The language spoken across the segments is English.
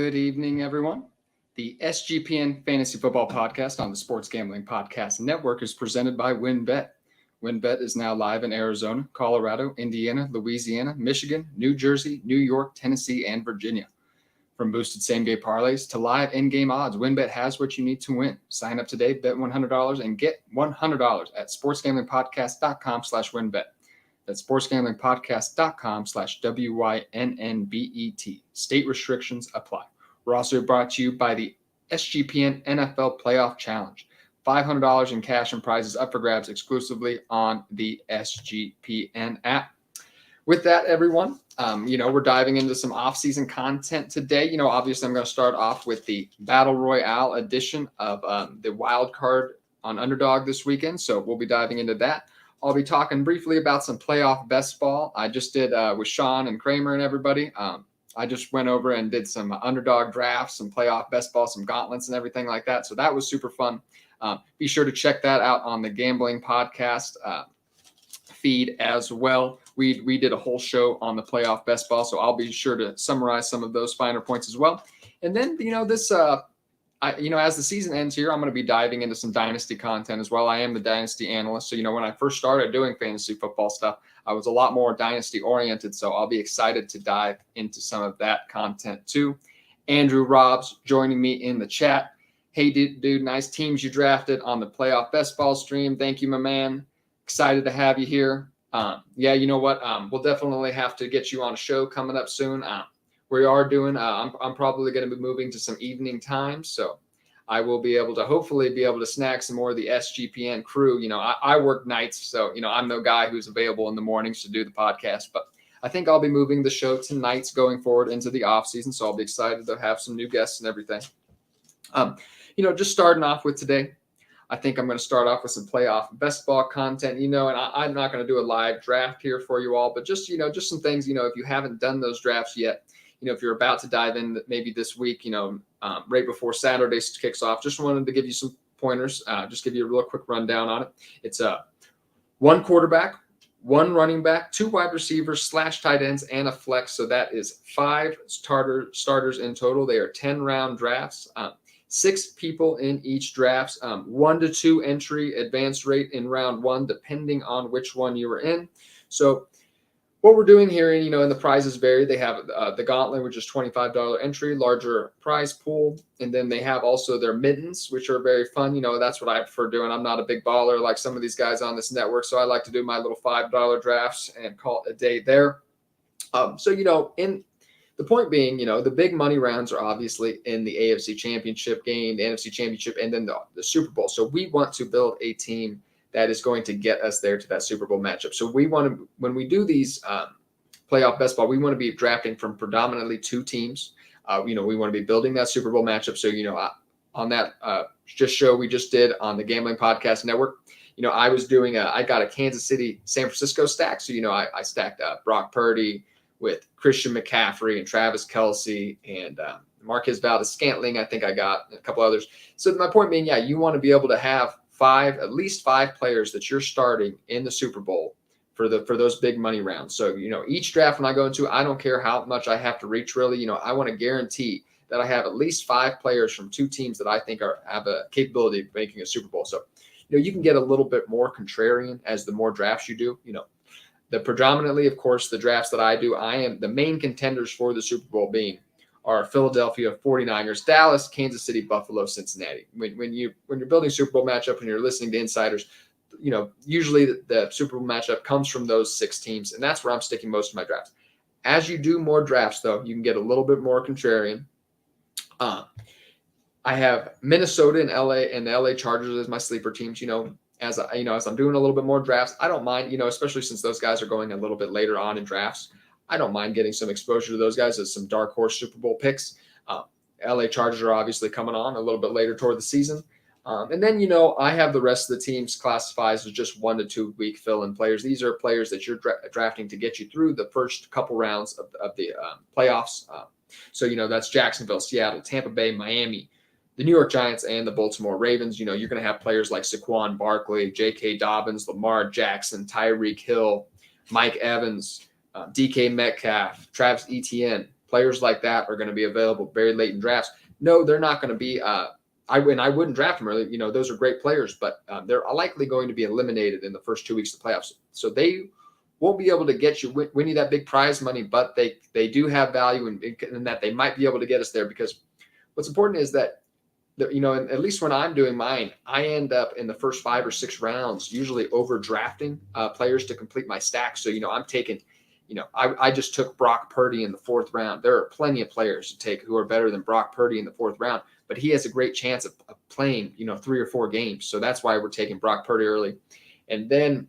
Good evening, everyone. The SGPN Fantasy Football podcast on the Sports Gambling Podcast Network is presented by WynnBET. WynnBET is now live in Arizona, Colorado, Indiana, Louisiana, Michigan, New Jersey, New York, Tennessee, and Virginia. From boosted same-game parlays to live in-game odds, WynnBET has what you need to win. Sign up today, bet $100, and get $100 at sportsgamblingpodcast.com/WynnBET. That's sportsgamblingpodcast.com/WYNNBET. State restrictions apply. We're also brought to you by the SGPN NFL Playoff Challenge. $500 in cash and prizes up for grabs exclusively on the SGPN app. With that, everyone, we're diving into some off-season content today. Obviously, I'm going to start off with the Battle Royale edition of the Wildcard on Underdog this weekend. So we'll be diving into that. I'll be talking briefly about some playoff best ball. I just did with Sean and Kramer and everybody. I just went over and did some underdog drafts, some playoff best ball, some gauntlets and everything like that. So that was super fun. Be sure to check that out on the Gambling Podcast feed as well. We did a whole show on the playoff best ball, so I'll be sure to summarize some of those finer points as well. And then, as the season ends here, I'm going to be diving into some dynasty content as well. I am the dynasty analyst. So, when I first started doing fantasy football stuff, I was a lot more dynasty oriented. So I'll be excited to dive into some of that content too. Andrew Robs joining me in the chat. Hey, dude, nice teams you drafted on the playoff best ball stream. Thank you, my man. Excited to have you here. You know what? We'll definitely have to get you on a show coming up soon. We are doing, I'm probably going to be moving to some evening times, so I will hopefully be able to snag some more of the SGPN crew. I work nights, so, I'm the guy who's available in the mornings to do the podcast, but I think I'll be moving the show to nights going forward into the off season, so I'll be excited to have some new guests and everything. Just starting off with today, I think I'm going to start off with some playoff best ball content, and I'm not going to do a live draft here for you all, but just some things, if you haven't done those drafts yet, if you're about to dive in maybe this week, right before Saturday kicks off, just wanted to give you some pointers, just give you a real quick rundown on it. It's one quarterback, one running back, two wide receivers / tight ends, and a flex. So that is 5 starters in total. They are 10-round drafts, 6 people in each drafts, 1 to 2 entry advance rate in round 1, depending on which one you were in. So what we're doing here, and the prizes vary. They have the gauntlet, which is $25 entry, larger prize pool. And then they have also their mittens, which are very fun. That's what I prefer doing. I'm not a big baller like some of these guys on this network. So I like to do my little $5 drafts and call it a day there. The point being, the big money rounds are obviously in the AFC Championship game, the NFC Championship, and then the Super Bowl. So we want to build a team that is going to get us there to that Super Bowl matchup. So we want to, when we do these playoff best ball, we want to be drafting from predominantly 2 teams. We want to be building that Super Bowl matchup. So, on that show we just did on the Gambling Podcast Network, I was doing I got a Kansas City, San Francisco stack. So, I stacked Brock Purdy with Christian McCaffrey and Travis Kelce and Marquez Valdes-Scantling. I think I got a couple others. So my point being, you want to be able to have at least 5 players that you're starting in the Super Bowl for those big money rounds. So, each draft when I go into, I don't care how much I have to reach really, I want to guarantee that I have at least 5 players from 2 teams that I think have a capability of making a Super Bowl. So, you can get a little bit more contrarian as the more drafts you do, the predominantly, of course, the drafts that I do, I am the main contenders for the Super Bowl are Philadelphia 49ers, Dallas, Kansas City, Buffalo, Cincinnati. When you're building Super Bowl matchup and you're listening to insiders, usually the Super Bowl matchup comes from those 6 teams, and that's where I'm sticking most of my drafts. As you do more drafts, though, you can get a little bit more contrarian. I have Minnesota and LA, and the LA Chargers as my sleeper teams. As I'm doing a little bit more drafts, I don't mind, especially since those guys are going a little bit later on in drafts. I don't mind getting some exposure to those guys as some dark horse Super Bowl picks. LA Chargers are obviously coming on a little bit later toward the season. And then, I have the rest of the teams classified as just 1 to 2 week fill-in players. These are players that you're drafting to get you through the first couple rounds of the playoffs. So, that's Jacksonville, Seattle, Tampa Bay, Miami, the New York Giants, and the Baltimore Ravens. You're going to have players like Saquon Barkley, J.K. Dobbins, Lamar Jackson, Tyreek Hill, Mike Evans, DK Metcalf, Travis Etienne, players like that are going to be available very late in drafts. No, they're not going to be. I wouldn't draft them early. Those are great players, but they're likely going to be eliminated in the first 2 weeks of the playoffs. So they won't be able to get you win you that big prize money, but they do have value in that they might be able to get us there. Because what's important is that at least when I'm doing mine, I end up in the first 5 or 6 rounds usually overdrafting players to complete my stack. So I'm taking. I just took Brock Purdy in the 4th round. There are plenty of players to take who are better than Brock Purdy in the 4th round, but he has a great chance of playing, 3 or 4 games. So that's why we're taking Brock Purdy early. And then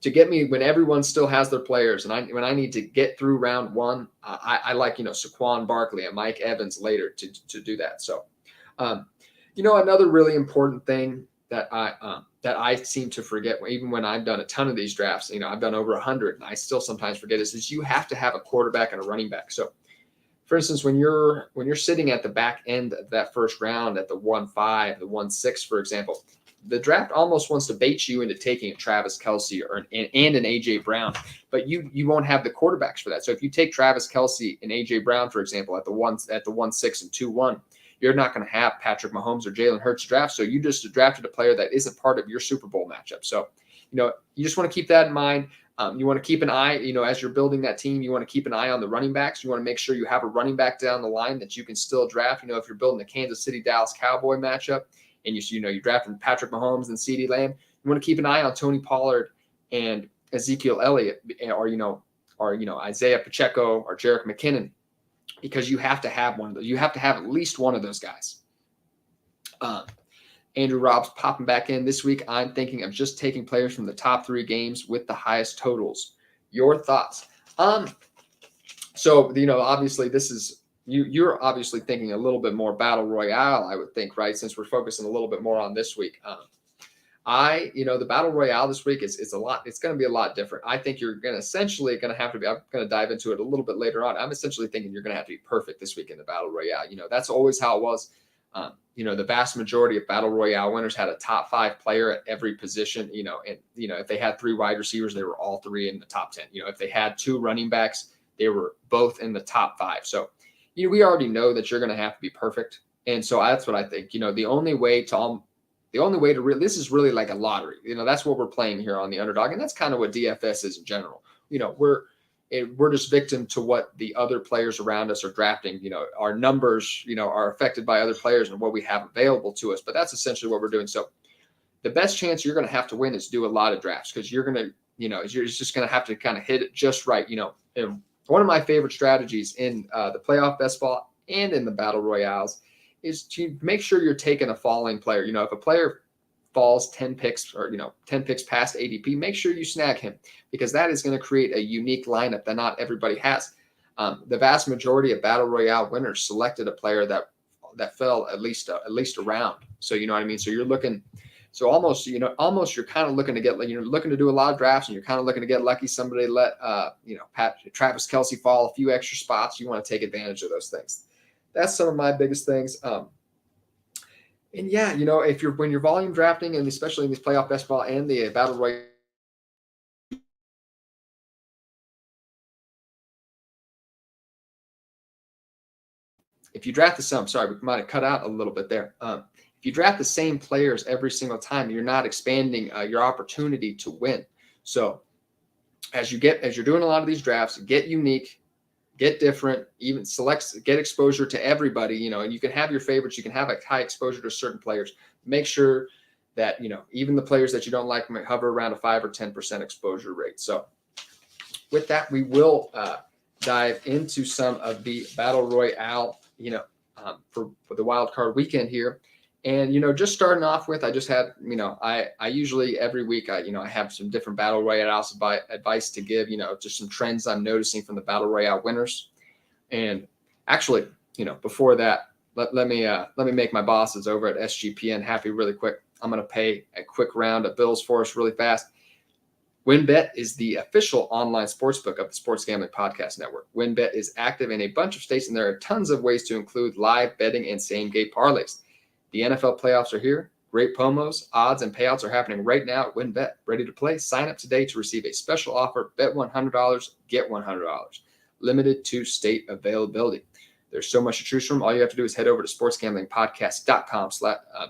to get me when everyone still has their players, and when I need to get through round 1, I like, Saquon Barkley and Mike Evans later to do that. So, another really important thing that I seem to forget, even when I've done a ton of these drafts, I've done over 100, and I still sometimes forget is you have to have a quarterback and a running back. So, for instance, when you're sitting at the back end of that first round at the 1-5, the 1-6, for example, the draft almost wants to bait you into taking a Travis Kelce and an AJ Brown, but you won't have the quarterbacks for that. So if you take Travis Kelce and AJ Brown, for example, at the 1-6 and 2-1. You're not going to have Patrick Mahomes or Jalen Hurts draft. So you just drafted a player that isn't part of your Super Bowl matchup. So, you just want to keep that in mind. You want to keep an eye, as you're building that team, you want to keep an eye on the running backs. You want to make sure you have a running back down the line that you can still draft. If you're building a Kansas City Dallas Cowboy matchup and you drafted Patrick Mahomes and CeeDee Lamb, you want to keep an eye on Tony Pollard and Ezekiel Elliott or Isaiah Pacheco or Jerick McKinnon. Because you have to have one of those. You have to have at least one of those guys. Andrew Rob's popping back in this week. I'm thinking of just taking players from the top 3 games with the highest totals. Your thoughts? So obviously this is you're obviously thinking a little bit more battle royale, I would think, right? Since we're focusing a little bit more on this week. The battle royale this week is a lot. It's going to be a lot different. I think you're going to essentially have to be. I'm going to dive into it a little bit later on. I'm essentially thinking you're going to have to be perfect this week in the battle royale. That's always how it was. The vast majority of battle royale winners had a top 5 player at every position. If they had 3 wide receivers, they were all 3 in the top 10. If they had 2 running backs, they were both in the top 5. So, we already know that you're going to have to be perfect, and so that's what I think. The only way to really, this is really like a lottery. That's what we're playing here on the Underdog, and that's kind of what DFS is in general. We're just victim to what the other players around us are drafting. Our numbers, are affected by other players and what we have available to us. But that's essentially what we're doing. So the best chance you're going to have to win is do a lot of drafts because you're going to, you're just going to have to kind of hit it just right. And one of my favorite strategies in the playoff best ball and in the battle royales is to make sure you're taking a falling player. If a player falls 10 picks or 10 picks past ADP, make sure you snag him because that is going to create a unique lineup that not everybody has. The vast majority of battle royale winners selected a player that fell at least a round. So you know what I mean. So you're looking. So almost you're kind of looking to get, you're looking to do a lot of drafts and you're kind of looking to get lucky. Somebody let Travis Kelce fall a few extra spots. You want to take advantage of those things. That's some of my biggest things. And yeah, when you're volume drafting, and especially in these playoff best ball and the battle royale, if you draft we might have cut out a little bit there. If you draft the same players every single time, you're not expanding your opportunity to win. So as you're doing a lot of these drafts, get unique, get different, even get exposure to everybody, and you can have your favorites. You can have a high exposure to certain players. Make sure that, even the players that you don't like might hover around a 5 or 10% exposure rate. So with that, we will dive into some of the battle royale, for the wild card weekend here. And, just starting off with, I just had, I usually every week, I have some different battle royale advice to give, just some trends I'm noticing from the battle royale winners. And actually, before that, let me make my bosses over at SGPN happy really quick. I'm going to pay a quick round of bills for us really fast. WynnBET is the official online sportsbook of the Sports Gambling Podcast Network. WynnBET is active in a bunch of states, and there are tons of ways to include live betting and same-game parlays. The NFL playoffs are here. Great promos, odds, and payouts are happening right now at WynnBET. Ready to play? Sign up today to receive a special offer. Bet $100, get $100. limited to state availability. There's so much to choose from. All you have to do is head over to sportsgamblingpodcast.com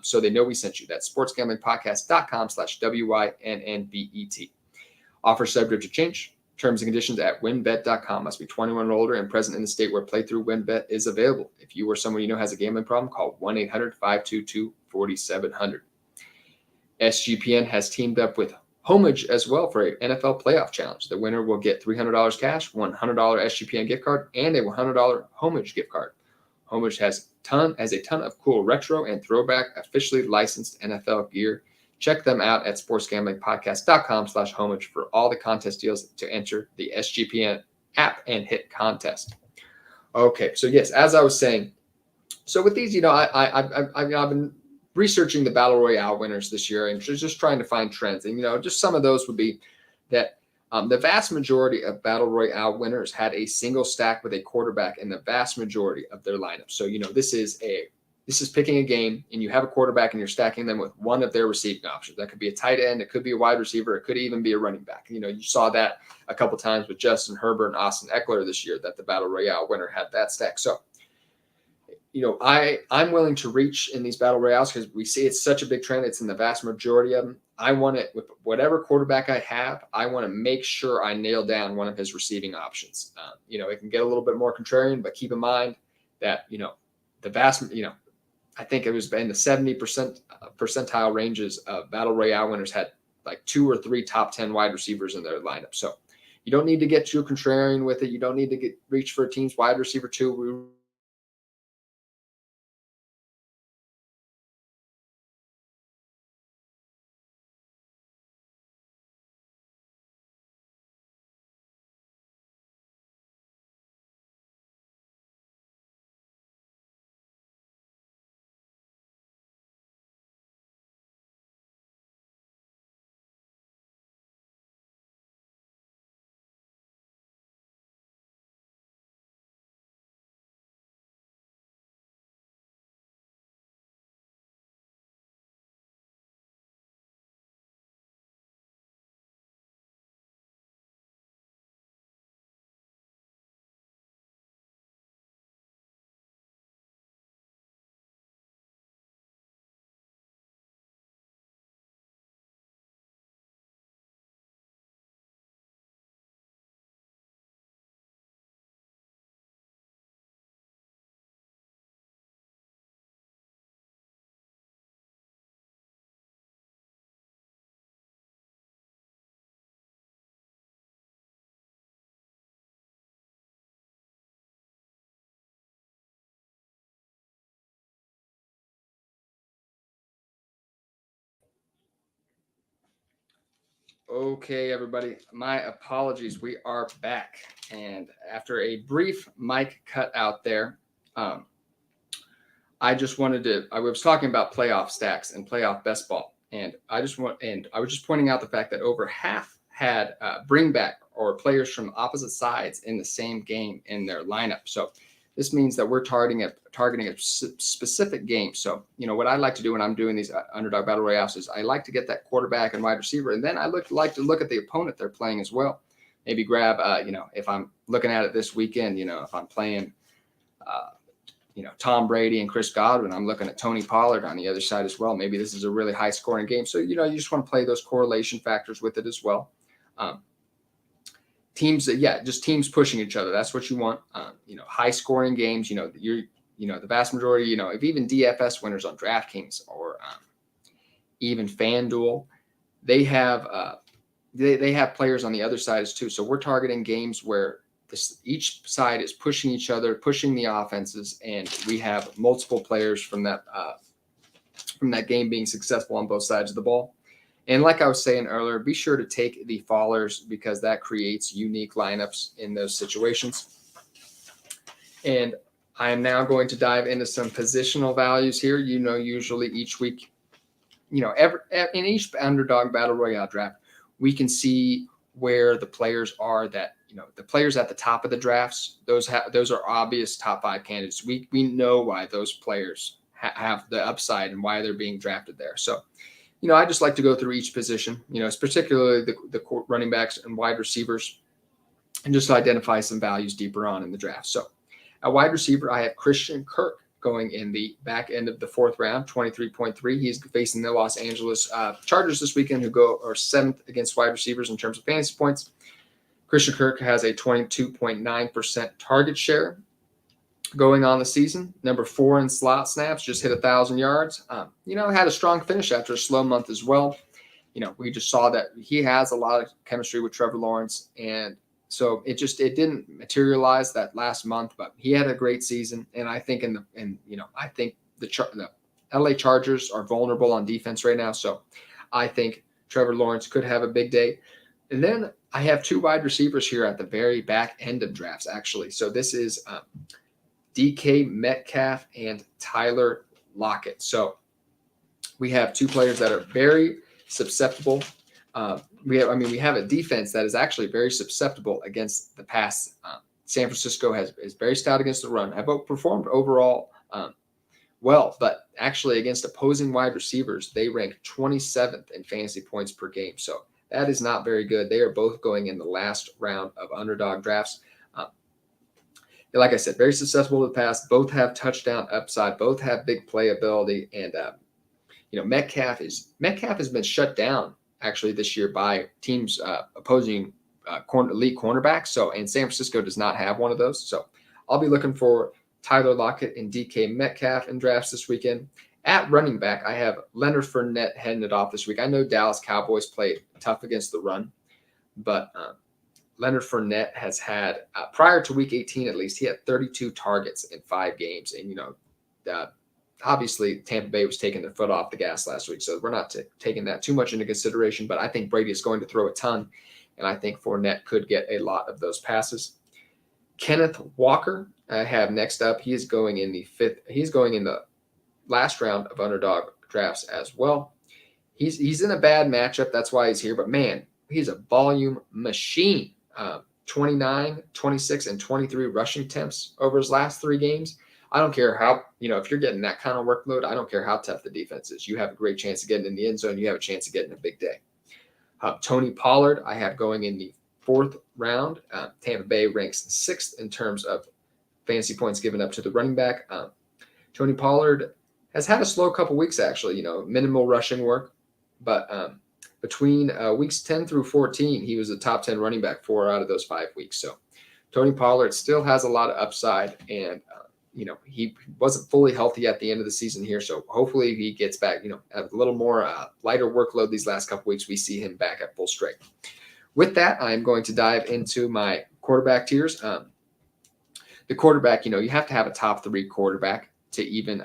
so they know we sent you. That's sportsgamblingpodcast.com/WYNNBET. Offer subject to change. Terms and conditions at winbet.com. Must be 21 or older and present in the state where playthrough WinBet is available. If you or someone you know has a gambling problem, call 1-800-522-4700. SGPN has teamed up with Homage as well for an NFL playoff challenge. The winner will get $300 cash, $100 SGPN gift card, and a $100 Homage gift card. Homage has a ton of cool retro and throwback officially licensed NFL gear. Check them out at sportsgamblingpodcast.com/homage for all the contest deals to enter the SGPN app and hit contest. Okay, so yes, as I was saying, so with these, I've been researching the Battle Royale winners this year and just trying to find trends. And, just some of those would be that the vast majority of Battle Royale winners had a single stack with a quarterback in the vast majority of their lineup. So, this is picking a game and you have a quarterback and you're stacking them with one of their receiving options. That could be a tight end. It could be a wide receiver. It could even be a running back. You saw that a couple times with Justin Herbert and Austin Eckler this year, that the Battle Royale winner had that stack. So, I'm willing to reach in these battle royales because we see it's such a big trend. It's in the vast majority of them. I want it with whatever quarterback I have. I want to make sure I nail down one of his receiving options. It can get a little bit more contrarian, but keep in mind that, the vast, I think it was in the 70% percentile ranges of battle royale winners had like 2 or 3 top 10 wide receivers in their lineup. So you don't need to get too contrarian with it. You don't need to reach for a team's wide receiver too. Okay, everybody, my apologies. We are back. And after a brief mic cut out there, I was talking about playoff stacks and playoff best ball. And I was just pointing out the fact that over half had bring back or players from opposite sides in the same game in their lineup. So this means that we're targeting a specific game. So, what I like to do when I'm doing these underdog battle royales is I like to get that quarterback and wide receiver. And then I like to look at the opponent they're playing as well. Maybe grab, if I'm looking at it this weekend, if I'm playing, Tom Brady and Chris Godwin, I'm looking at Tony Pollard on the other side as well. Maybe this is a really high scoring game. So, you just want to play those correlation factors with it as well. Teams pushing each other. That's what you want. High scoring games, the vast majority, if even DFS winners on DraftKings or even FanDuel, they have players on the other side too. So we're targeting games where each side is pushing each other, pushing the offenses, and we have multiple players from that game being successful on both sides of the ball. And like I was saying earlier, be sure to take the fallers because that creates unique lineups in those situations. And I am now going to dive into some positional values here. Usually each week, in each underdog battle royale draft, we can see where the players are that, the players at the top of the drafts, those are obvious top 5 candidates. We know why those players have the upside and why they're being drafted there. So, I just like to go through each position, particularly the running backs and wide receivers. and just to identify some values deeper on in the draft. So at wide receiver, I have Christian Kirk going in the back end of the 4th round, 23.3. He's facing the Los Angeles Chargers this weekend, who are 7th against wide receivers in terms of fantasy points. Christian Kirk has a 22.9% target share going on the season. Number 4 in slot snaps, just hit 1,000 yards. Had a strong finish after a slow month as well. We just saw that he has a lot of chemistry with Trevor Lawrence, and so it didn't materialize that last month, but he had a great season. And I think I think the LA Chargers are vulnerable on defense right now. So I think Trevor Lawrence could have a big day. And then I have 2 wide receivers here at the very back end of drafts, actually. So this is DK Metcalf and Tyler Lockett. So we have 2 players that are very susceptible. We have a defense that is actually very susceptible against the pass. San Francisco is very stout against the run. Have performed overall well, but actually against opposing wide receivers, they rank 27th in fantasy points per game. So that is not very good. They are both going in the last round of underdog drafts. Like I said, very susceptible to the pass. Both have touchdown upside. Both have big playability, and Metcalf has been shut down actually this year by teams opposing elite cornerbacks. So, and San Francisco does not have one of those. So I'll be looking for Tyler Lockett and DK Metcalf in drafts this weekend. At running back, I have Leonard Fournette heading it off this week. I know Dallas Cowboys played tough against the run, but Leonard Fournette has had, prior to week 18 at least, he had 32 targets in 5 games. And, obviously Tampa Bay was taking their foot off the gas last week, so we're not taking that too much into consideration. But I think Brady is going to throw a ton, and I think Fournette could get a lot of those passes. Kenneth Walker, I have next up. He is going in the 5th. He's going in the last round of underdog drafts as well. He's in a bad matchup. That's why he's here. But, man, he's a volume machine. 29, 26, and 23 rushing attempts over his last 3 games. I don't care how, if you're getting that kind of workload, I don't care how tough the defense is. You have a great chance of getting in the end zone. You have a chance of getting a big day. Tony Pollard, I have going in the 4th round. Tampa Bay ranks 6th in terms of fantasy points given up to the running back. Tony Pollard has had a slow couple weeks, actually, minimal rushing work. But between weeks 10 through 14, he was a top 10 running back 4 out of those 5 weeks. So Tony Pollard still has a lot of upside, and he wasn't fully healthy at the end of the season here. So hopefully he gets back, a little more lighter workload these last couple weeks. We see him back at full strength. With that, I'm going to dive into my quarterback tiers. The quarterback, you have to have a top 3 quarterback to even,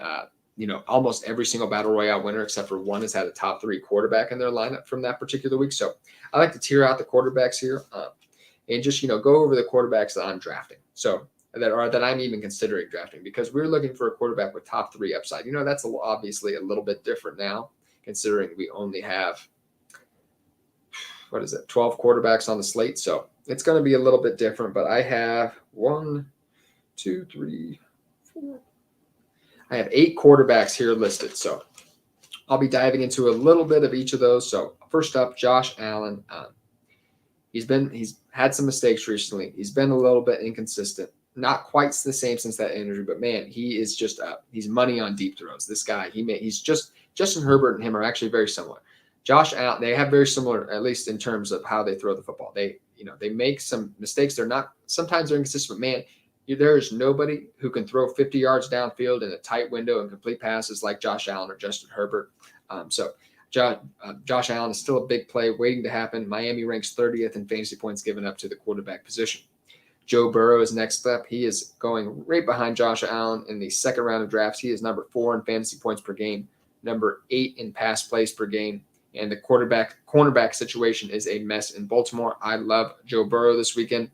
almost every single battle royale winner except for one has had a top 3 quarterback in their lineup from that particular week. So I like to tier out the quarterbacks here and just, go over the quarterbacks that I'm drafting. So that I'm even considering drafting, because we're looking for a quarterback with top 3 upside. That's obviously a little bit different now, considering we only have, 12 quarterbacks on the slate. So it's going to be a little bit different, but I have 1, 2, 3, 4. I have 8 quarterbacks here listed. So I'll be diving into a little bit of each of those. So first up, Josh Allen. He's had some mistakes recently. He's been a little bit inconsistent. Not quite the same since that injury, but man, he is just he's money on deep throws. This guy, he's just Justin Herbert and him are actually very similar. Josh Allen, they have very similar, at least in terms of how they throw the football. They make some mistakes. Sometimes they're inconsistent, but man, there is nobody who can throw 50 yards downfield in a tight window and complete passes like Josh Allen or Justin Herbert. So Josh Allen is still a big play waiting to happen. Miami ranks 30th in fantasy points given up to the quarterback position. Joe Burrow is next up. He is going right behind Josh Allen in the 2nd round of drafts. He is number 4 in fantasy points per game, number 8 in pass plays per game. And the cornerback situation is a mess in Baltimore. I love Joe Burrow this weekend.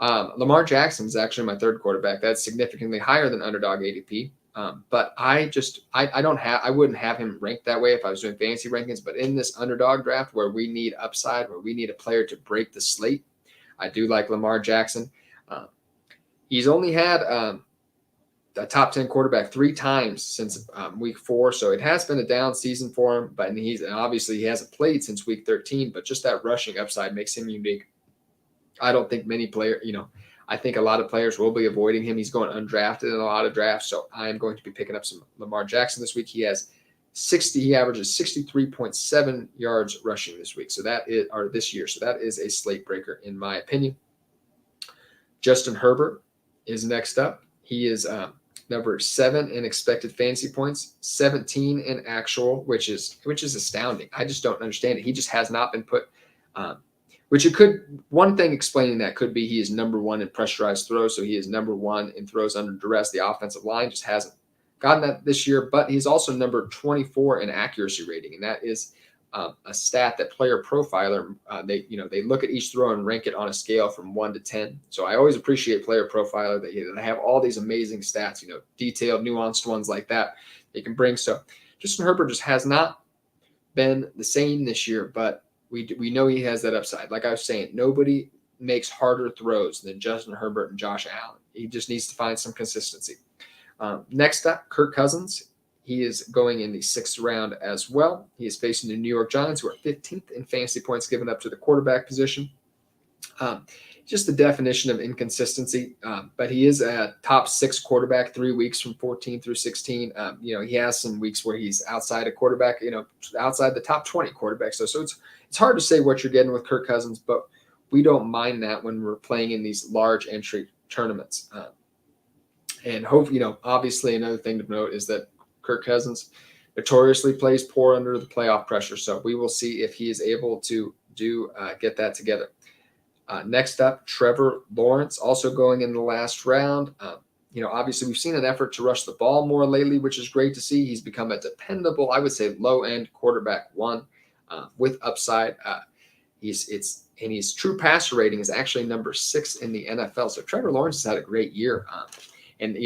Lamar Jackson is actually my 3rd quarterback. That's significantly higher than underdog ADP. But I wouldn't have him ranked that way if I was doing fantasy rankings. But in this underdog draft where we need upside, where we need a player to break the slate, I do like Lamar Jackson. He's only had a top 10 quarterback 3 times since week 4. So it has been a down season for him, but obviously he hasn't played since week 13, but just that rushing upside makes him unique. I don't think many players, I think a lot of players will be avoiding him. He's going undrafted in a lot of drafts, so I am going to be picking up some Lamar Jackson this week. He averages 63.7 yards rushing this week. So this year. So that is a slate breaker in my opinion. Justin Herbert is next up. He is number 7 in expected fantasy points, 17 in actual, which is astounding. I just don't understand it. He just has not been put. One thing explaining that could be he is number 1 in pressurized throws, so he is number 1 in throws under duress. The offensive line just hasn't gotten that this year, but he's also number 24 in accuracy rating, and that is a stat that Player Profiler they look at each throw and rank it on a scale from 1 to 10. So I always appreciate Player Profiler that they have all these amazing stats, detailed, nuanced ones like that they can bring. So Justin Herbert just has not been the same this year, but we know he has that upside. Like I was saying, nobody makes harder throws than Justin Herbert and Josh Allen. He just needs to find some consistency. Next up, Kirk Cousins. He is going in the 6th round as well. He is facing the New York Giants, who are 15th in fantasy points given up to the quarterback position. Just the definition of inconsistency. But he is a top 6 quarterback 3 weeks from 14 through 16. He has some weeks where he's outside a quarterback, outside the top 20 quarterbacks. So it's hard to say what you're getting with Kirk Cousins, but we don't mind that when we're playing in these large entry tournaments. And obviously another thing to note is that Kirk Cousins notoriously plays poor under the playoff pressure. So we will see if he is able to get that together. Next up, Trevor Lawrence, also going in the last round. Obviously we've seen an effort to rush the ball more lately, which is great to see. He's become a dependable, I would say, low-end quarterback 1 with upside. His true passer rating is actually number 6 in the NFL. So Trevor Lawrence has had a great year. And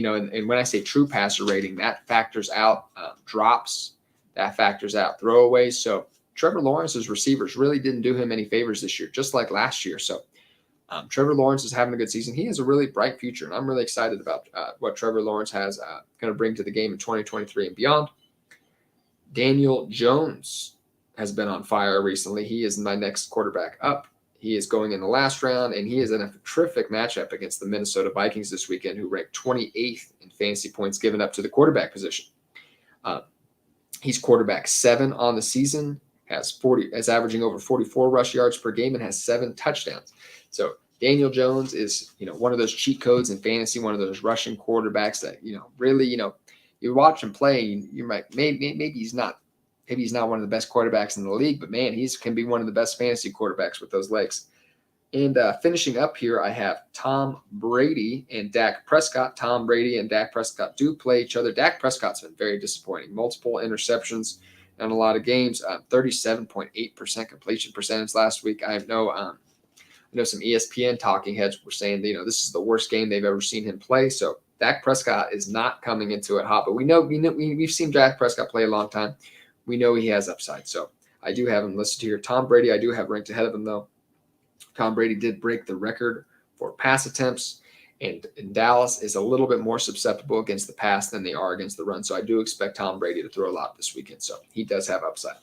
when I say true passer rating, that factors out drops, that factors out throwaways. So Trevor Lawrence's receivers really didn't do him any favors this year, just like last year. So Trevor Lawrence is having a good season. He has a really bright future, and I'm really excited about what Trevor Lawrence has going to bring to the game in 2023 and beyond. Daniel Jones has been on fire recently. He is my next quarterback up. He is going in the last round, and he is in a terrific matchup against the Minnesota Vikings this weekend, who ranked 28th in fantasy points given up to the quarterback position. He's quarterback 7 on the season, is averaging over 44 rush yards per game, and has 7 touchdowns. So Daniel Jones is, one of those cheat codes in fantasy, one of those rushing quarterbacks that, really, you watch him play, and you're like, maybe he's not. Maybe he's not one of the best quarterbacks in the league, but man, he can be one of the best fantasy quarterbacks with those legs. And finishing up here, I have Tom Brady and Dak Prescott. Tom Brady and Dak Prescott do play each other. Dak Prescott's been very disappointing. Multiple interceptions in a lot of games. 37.8% completion percentage last week. I know some ESPN talking heads were saying, this is the worst game they've ever seen him play. So Dak Prescott is not coming into it hot, but we've seen Dak Prescott play a long time. We know he has upside. So I do have him listed here. Tom Brady, I do have ranked ahead of him, though. Tom Brady did break the record for pass attempts, and Dallas is a little bit more susceptible against the pass than they are against the run. So I do expect Tom Brady to throw a lot this weekend. So he does have upside.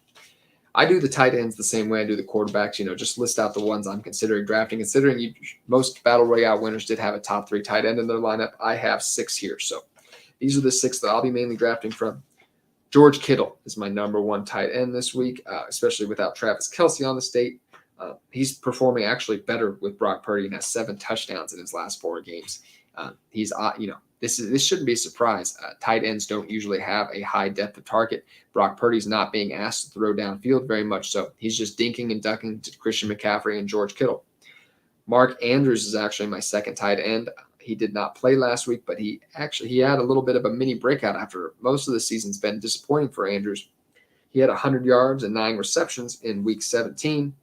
I do the tight ends the same way I do the quarterbacks. Just list out the ones I'm considering drafting. Considering most Battle Royale winners did have a top 3 tight end in their lineup, I have 6 here. So these are the 6 that I'll be mainly drafting from. George Kittle is my number 1 tight end this week, especially without Travis Kelce on the state. He's performing actually better with Brock Purdy and has 7 touchdowns in his last 4 games. This shouldn't be a surprise. Tight ends don't usually have a high depth of target. Brock Purdy's not being asked to throw downfield very much, so he's just dinking and ducking to Christian McCaffrey and George Kittle. Mark Andrews is actually my 2nd tight end. He did not play last week, but he had a little bit of a mini breakout after most of the season's been disappointing for Andrews. He had 100 yards and 9 receptions in week 17.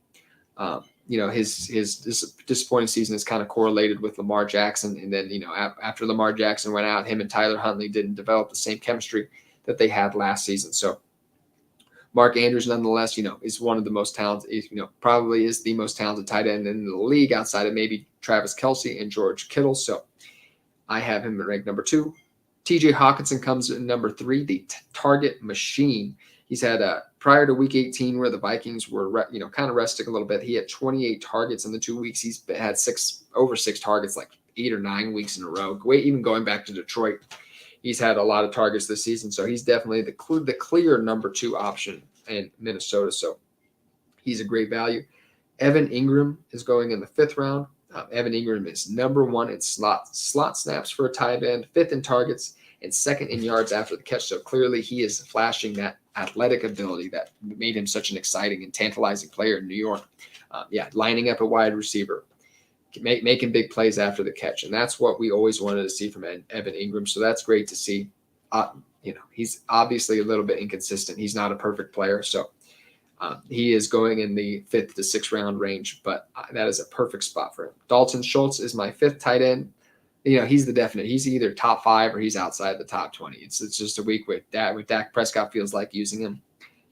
His disappointing season is kind of correlated with Lamar Jackson. And then, after Lamar Jackson went out, him and Tyler Huntley didn't develop the same chemistry that they had last season. So Mark Andrews, nonetheless, is one of the most talented, probably is the most talented tight end in the league outside of maybe Travis Kelce and George Kittle. So I have him ranked number 2. TJ Hawkinson comes in number 3, the target machine. He's had prior to week 18, where the Vikings were, kind of resting a little bit, he had 28 targets in the 2 weeks. He's had over six targets, like 8 or 9 weeks in a row. Even going back to Detroit, he's had a lot of targets this season. So he's definitely the clear number 2 option in Minnesota. So he's a great value. Evan Ingram is going in the 5th round. Evan Ingram is number 1 in slot snaps for a tight end, 5th in targets, and 2nd in yards after the catch. So clearly he is flashing that athletic ability that made him such an exciting and tantalizing player in New York. Lining up a wide receiver, making big plays after the catch. And that's what we always wanted to see from Evan Ingram. So that's great to see. He's obviously a little bit inconsistent. He's not a perfect player. So he is going in the 5th to 6th round range, but that is a perfect spot for him. Dalton Schultz is my 5th tight end. He's the definite. He's either top 5 or he's outside the top 20. It's just a week with Dak Prescott feels like using him.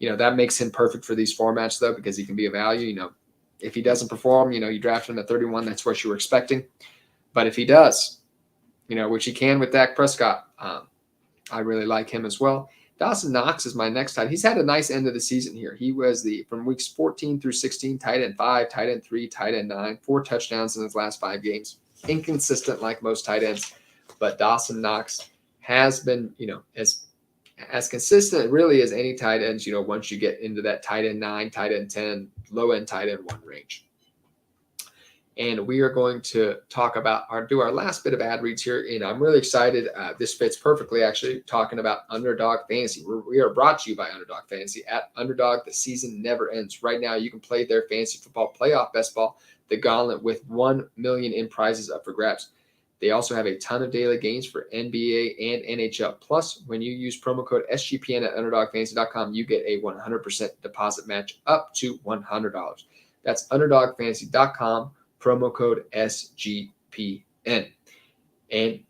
That makes him perfect for these formats, though, because he can be a value. If he doesn't perform, you draft him at 31, that's what you were expecting. But if he does, which he can with Dak Prescott, I really like him as well. Dawson Knox is my next tight. He's had a nice end of the season here. He was from weeks 14 through 16, tight end 5, tight end 3, tight end 9, 4 touchdowns in his last 5 games. Inconsistent like most tight ends, but Dawson Knox has been, as consistent really as any tight ends, once you get into that tight end 9, tight end 10, low end tight end 1 range. And we are going to do our last bit of ad reads here. And I'm really excited. This fits perfectly, actually, talking about Underdog Fantasy. We are brought to you by Underdog Fantasy. At Underdog, the season never ends. Right now, you can play their fantasy football playoff best ball, the gauntlet, with 1 million in prizes up for grabs. They also have a ton of daily games for NBA and NHL. Plus, when you use promo code SGPN at UnderdogFantasy.com, you get a 100% deposit match up to $100. That's UnderdogFantasy.com, promo code SGPN. And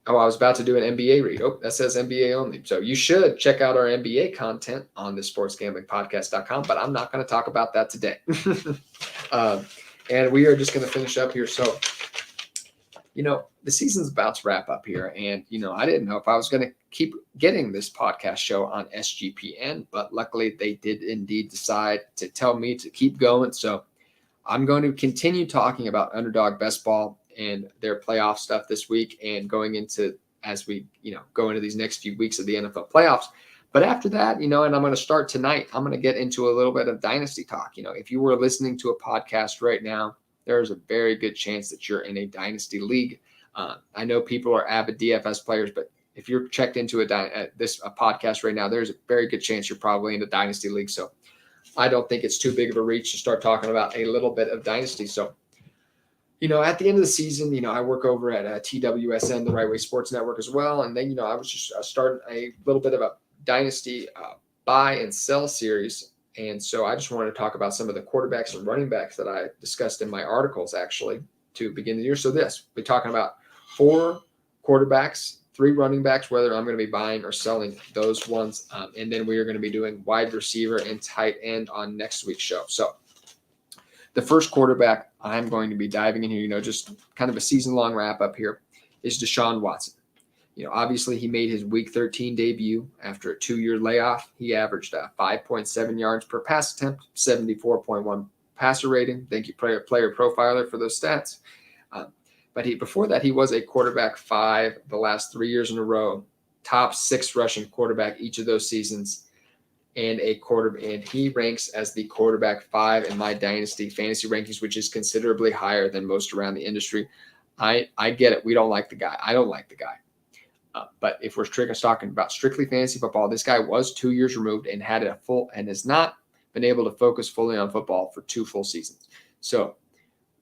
I was about to do an NBA read. Oh, that says NBA only. So you should check out our NBA content on the sportsgamblingpodcast.com, but I'm not going to talk about that today. And we are just going to finish up here. So, the season's about to wrap up here. And, I didn't know if I was going to keep getting this podcast show on SGPN, but luckily they did indeed decide to tell me to keep going. So I'm going to continue talking about Underdog Best Ball and their playoff stuff this week and going into as we, go into these next few weeks of the NFL playoffs. But after that, and I'm going to start tonight, I'm going to get into a little bit of dynasty talk. If you were listening to a podcast right now, there's a very good chance that you're in a dynasty league. I know people are avid DFS players, but if you're checked into a podcast right now, there's a very good chance you're probably in a dynasty league. So I don't think it's too big of a reach to start talking about a little bit of dynasty. So, at the end of the season, I work over at TWSN, the Right Way Sports Network as well. And then, I was just starting a little bit of a dynasty buy and sell series. And so I just wanted to talk about some of the quarterbacks and running backs that I discussed in my articles, actually, to begin the year. So we're talking about 4 quarterbacks, 3 running backs, whether I'm going to be buying or selling those ones. And then we are going to be doing wide receiver and tight end on next week's show. So the first quarterback I'm going to be diving in here, just kind of a season-long wrap-up here, is Deshaun Watson. Obviously he made his week 13 debut after a 2-year layoff. He averaged 5.7 yards per pass attempt, 74.1 passer rating. Thank you, player profiler, for those stats. But before that, he was a quarterback 5 the last 3 years in a row, top 6 rushing quarterback each of those seasons, and he ranks as the quarterback 5 in my dynasty fantasy rankings, which is considerably higher than most around the industry. I get it. We don't like the guy. I don't like the guy. But if we're talking about strictly fantasy football, this guy was 2 years removed and has not been able to focus fully on football for 2 full seasons. So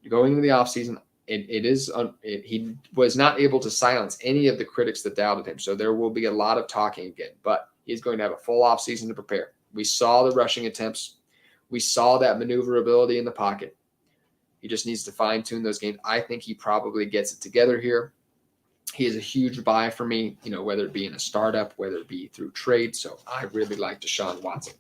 going into the offseason, he was not able to silence any of the critics that doubted him. So there will be a lot of talking again, but he's going to have a full offseason to prepare. We saw the rushing attempts. We saw that maneuverability in the pocket. He just needs to fine tune those games. I think he probably gets it together here. He is a huge buy for me, whether it be in a startup, whether it be through trade. So I really like Deshaun Watson.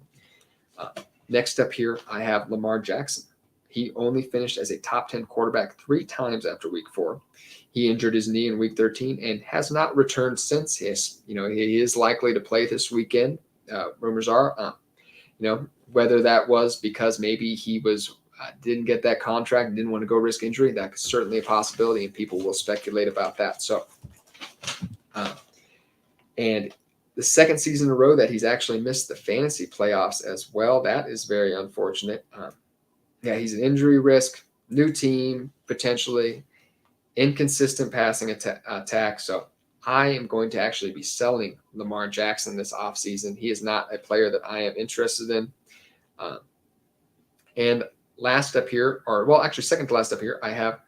Next up here, I have Lamar Jackson. He only finished as a top 10 quarterback 3 times after week 4. He injured his knee in week 13 and has not returned since. He is likely to play this weekend rumors are. Whether that was because maybe he was didn't get that contract and didn't want to go risk injury, that's certainly a possibility, and people will speculate about that. So, and the second season in a row that he's actually missed the fantasy playoffs as well. That is very unfortunate. He's an injury risk, new team, potentially inconsistent passing attack. So I am going to actually be selling Lamar Jackson this offseason. He is not a player that I am interested in. And last up here, second to last up here, I have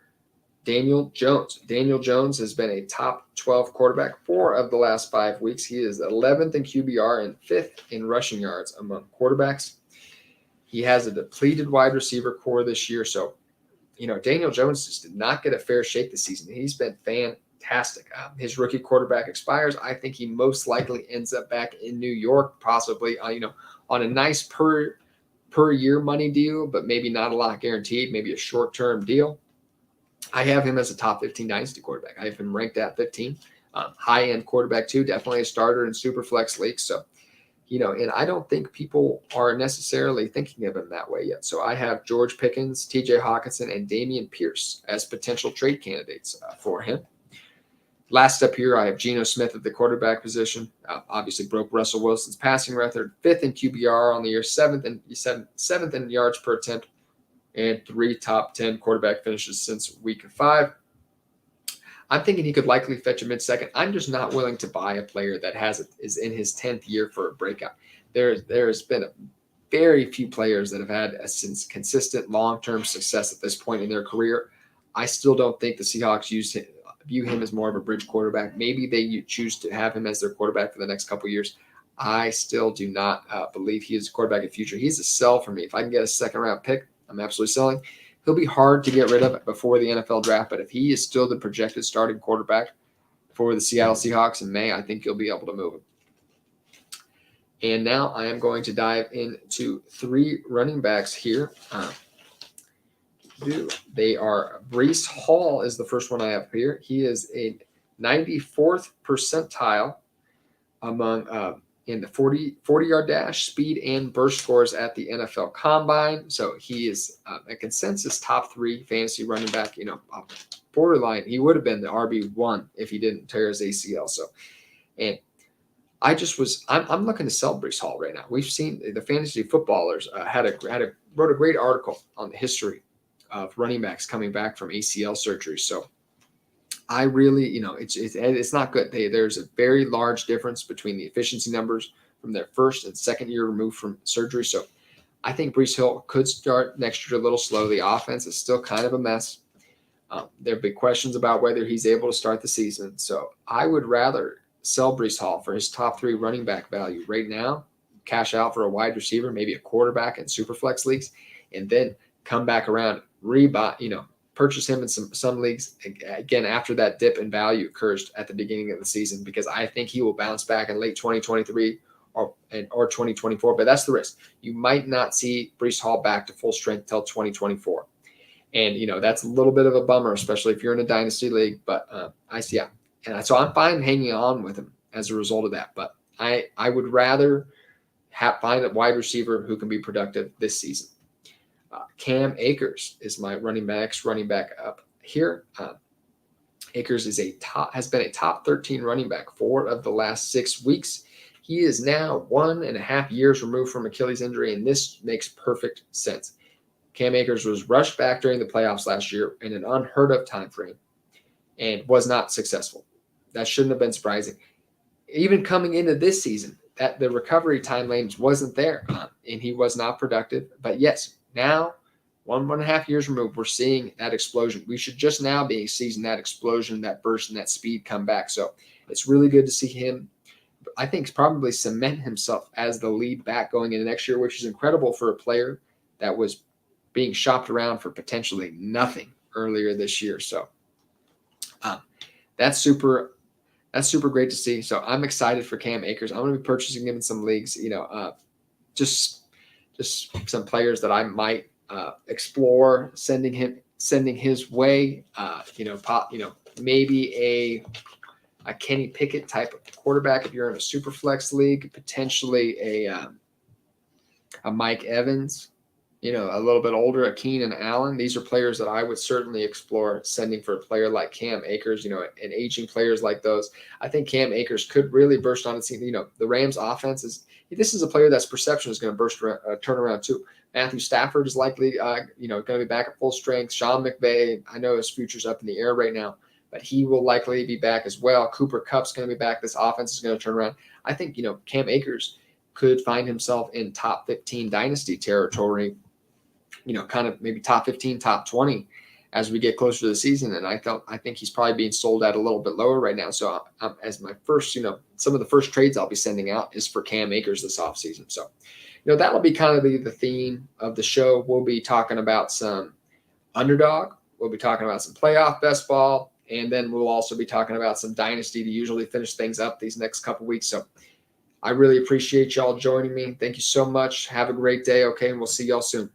Daniel Jones. Daniel Jones has been a top 12 quarterback 4 of the last 5 weeks. He is 11th in QBR and 5th in rushing yards among quarterbacks. He has a depleted wide receiver core this year. So, Daniel Jones just did not get a fair shake this season. He's been fantastic. His rookie quarterback expires. I think he most likely ends up back in New York, possibly, on a nice per year money deal, but maybe not a lot guaranteed, maybe a short-term deal. I have him as a top 15 dynasty quarterback. I have him ranked at 15. High-end quarterback too, definitely a starter in super flex leagues. So, and I don't think people are necessarily thinking of him that way yet. So I have George Pickens, TJ Hawkinson, and Dameon Pierce as potential trade candidates for him. Last up here, I have Geno Smith at the quarterback position. Obviously broke Russell Wilson's passing record, 5th in QBR on the year, 7th in yards per attempt, and 3 top 10 quarterback finishes since week 5. I'm thinking he could likely fetch a mid-second. I'm just not willing to buy a player that is in his 10th year for a breakout. There has been very few players that have had consistent long-term success at this point in their career. I still don't think the Seahawks view him as more of a bridge quarterback. Maybe they choose to have him as their quarterback for the next couple of years. I still do not believe he is a quarterback in the future. He's a sell for me. If I can get a second-round pick, I'm absolutely selling. He'll be hard to get rid of before the NFL draft, but if he is still the projected starting quarterback for the Seattle Seahawks in May, I think you'll be able to move him. And now I am going to dive into 3 running backs here. They are Breece Hall is the first one I have here. He is a 94th percentile among in the 40-yard dash, speed, and burst scores at the NFL Combine. So he is a consensus top 3 fantasy running back. Borderline, he would have been the RB1 if he didn't tear his ACL. So, and I'm looking to sell Breece Hall right now. We've seen the fantasy footballers wrote a great article on the history of running backs coming back from ACL surgery. So I really, it's not good. There's a very large difference between the efficiency numbers from their first and second year removed from surgery. So I think Breece Hall could start next year a little slow. The offense is still kind of a mess. There have been questions about whether he's able to start the season. So I would rather sell Breece Hall for his top 3 running back value right now, cash out for a wide receiver, maybe a quarterback in super flex leagues, and then come back around, rebuy, purchase him in some leagues again after that dip in value occurs at the beginning of the season, because I think he will bounce back in late 2023 or 2024. But that's the risk. You might not see Breece Hall back to full strength till 2024. And, that's a little bit of a bummer, especially if you're in a dynasty league. But And so I'm fine hanging on with him as a result of that. But I would rather find a wide receiver who can be productive this season. Cam Akers is my running back up here. Akers has been a top 13 running back 4 of the last 6 weeks. He is now 1.5 years removed from Achilles injury, and this makes perfect sense. Cam Akers was rushed back during the playoffs last year in an unheard of time frame and was not successful. That shouldn't have been surprising. Even coming into this season, that the recovery timeline wasn't there, and he was not productive. But yes, now 1.5 years removed, we're seeing that explosion. We should just now be seeing that explosion, that burst, and that speed come back. So it's really good to see him, I think, probably cement himself as the lead back going into next year, which is incredible for a player that was being shopped around for potentially nothing earlier this year. So that's super great to see. So I'm excited for Cam Akers. I'm going to be purchasing him in some leagues, just some players that I might explore sending his way, maybe a Kenny Pickett type of quarterback if you're in a super flex league, potentially a Mike Evans, a little bit older, a Keenan Allen. These are players that I would certainly explore sending for a player like Cam Akers, and aging players like those. I think Cam Akers could really burst on the scene. The Rams offense this is a player that's perception is going to turn around too. Matthew Stafford is likely, going to be back at full strength. Sean McVay, I know his future's up in the air right now, but he will likely be back as well. Cooper Kupp's going to be back. This offense is going to turn around. I think, Cam Akers could find himself in top 15 dynasty territory, kind of maybe top 15, top 20 as we get closer to the season. And I think he's probably being sold at a little bit lower right now. So as my first, some of the first trades I'll be sending out is for Cam Akers this offseason. So, that'll be kind of the theme of the show. We'll be talking about some underdog. We'll be talking about some playoff best ball. And then we'll also be talking about some dynasty to usually finish things up these next couple weeks. So I really appreciate y'all joining me. Thank you so much. Have a great day. Okay. And we'll see y'all soon.